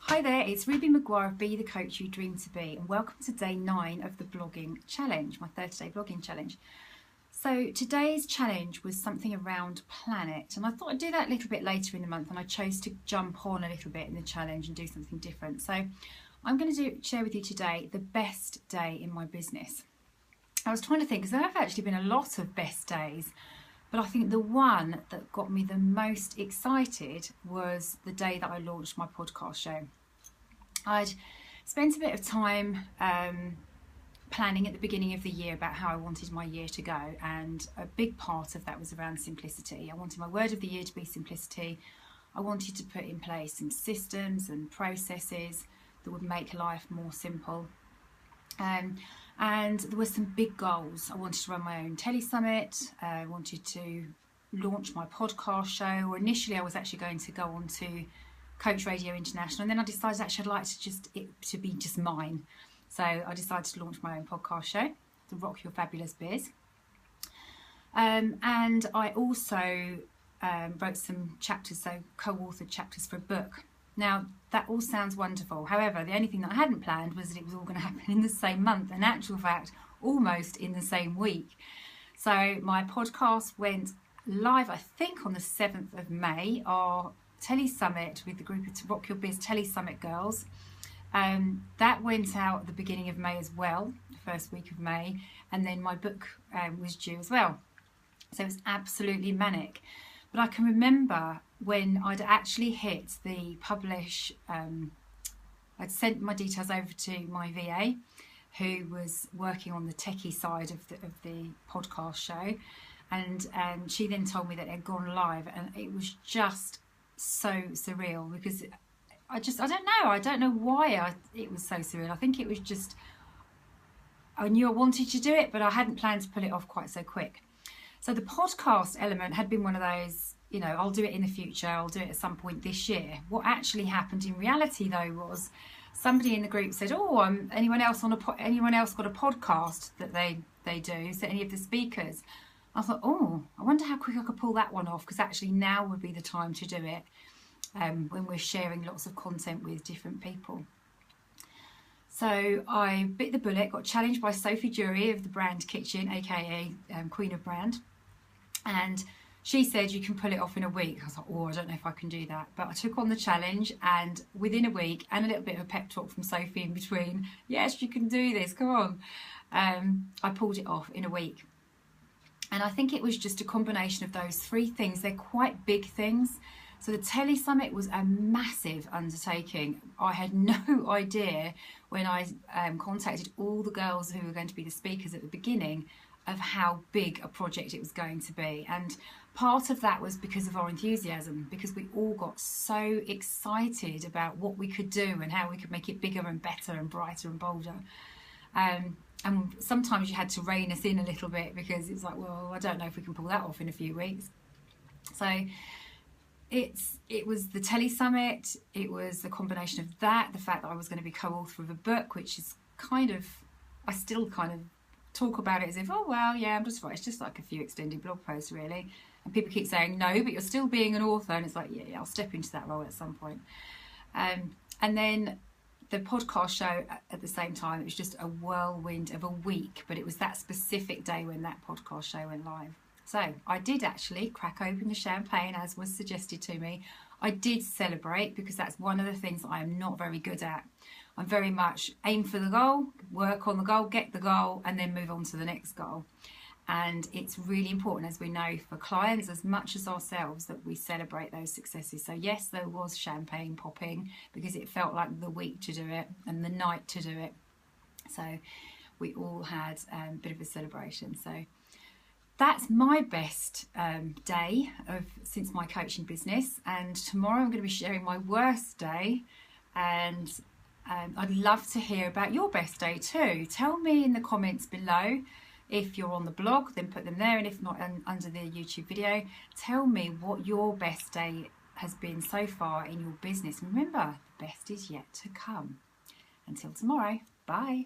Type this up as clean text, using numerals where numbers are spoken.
Hi there, it's Ruby Maguire of Be the Coach You Dream to Be, and welcome to day 9 of the blogging challenge, my 30-day blogging challenge. So today's challenge was something around planet, and I thought I'd do that a little bit later in the month, and I chose to jump on a little bit in the challenge and do something different. So I'm going to share with you today the best day in my business. I was trying to think, because there have actually been a lot of best days, but I think the one that got me the most excited was the day that I launched my podcast show. I'd spent a bit of time planning at the beginning of the year about how I wanted my year to go, and a big part of that was around simplicity. I wanted my word of the year to be simplicity. I wanted to put in place some systems and processes that would make life more simple. And there were some big goals. I wanted to run my own Telesummit. I wanted to launch my podcast show. Or initially I was actually going to go on to Coach Radio International, and then I decided actually I'd like it to be just mine. So I decided to launch my own podcast show, the Rock Your Fabulous Biz. And I also wrote some chapters, so co-authored chapters for a book. Now, that all sounds wonderful. However, the only thing that I hadn't planned was that it was all going to happen in the same month. In actual fact, almost in the same week. So my podcast went live, I think, on the 7th of May, our Telesummit with the group of Rock Your Biz Telesummit girls. That went out at the beginning of May as well, the first week of May. And then my book was due as well. So it was absolutely manic. But I can remember when I'd actually hit the publish, I'd sent my details over to my VA, who was working on the techie side of the podcast show, and she then told me that it had gone live, and it was just so surreal, because I don't know why it was so surreal. I think it was just, I knew I wanted to do it, but I hadn't planned to pull it off quite so quick. So the podcast element had been one of those, you know, I'll do it in the future, I'll do it at some point this year. What actually happened in reality, though, was somebody in the group said, "Oh, anyone else got a podcast that they do? So any of the speakers?" I thought, "Oh, I wonder how quick I could pull that one off, because actually now would be the time to do it when we're sharing lots of content with different people." So I bit the bullet, got challenged by Sophie Jury of the Brand Kitchen, aka Queen of Brand, and she said you can pull it off in a week. I was like, "Oh, I don't know if I can do that." But I took on the challenge, and within a week, and a little bit of a pep talk from Sophie in between, "Yes, you can do this, come on," I pulled it off in a week. And I think it was just a combination of those three things. They're quite big things. So the Telesummit was a massive undertaking. I had no idea when I contacted all the girls who were going to be the speakers at the beginning of how big a project it was going to be. And part of that was because of our enthusiasm, because we all got so excited about what we could do and how we could make it bigger and better and brighter and bolder. And sometimes you had to rein us in a little bit, because it's like, well, I don't know if we can pull that off in a few weeks. So it was the Telesummit, it was the combination of that, the fact that I was going to be co-author of a book, which is kind of, I still kind of talk about it as if, oh well, yeah, I'm just right, it's just like a few extended blog posts really, and people keep saying, "No, but you're still being an author," and it's like, yeah, I'll step into that role at some point. And then the podcast show at the same time, it was just a whirlwind of a week, but it was that specific day when that podcast show went live. So I did actually crack open the champagne, as was suggested to me. I did celebrate, because that's one of the things that I am not very good at. I'm very much aim for the goal, work on the goal, get the goal, and then move on to the next goal. And it's really important, as we know, for clients as much as ourselves, that we celebrate those successes. So yes, there was champagne popping, because it felt like the week to do it and the night to do it. So we all had a bit of a celebration. So that's my best day since my coaching business. And tomorrow I'm going to be sharing my worst day. And I'd love to hear about your best day too. Tell me in the comments below. If you're on the blog, then put them there, and if not, under the YouTube video, tell me what your best day has been so far in your business. Remember, the best is yet to come. Until tomorrow, bye.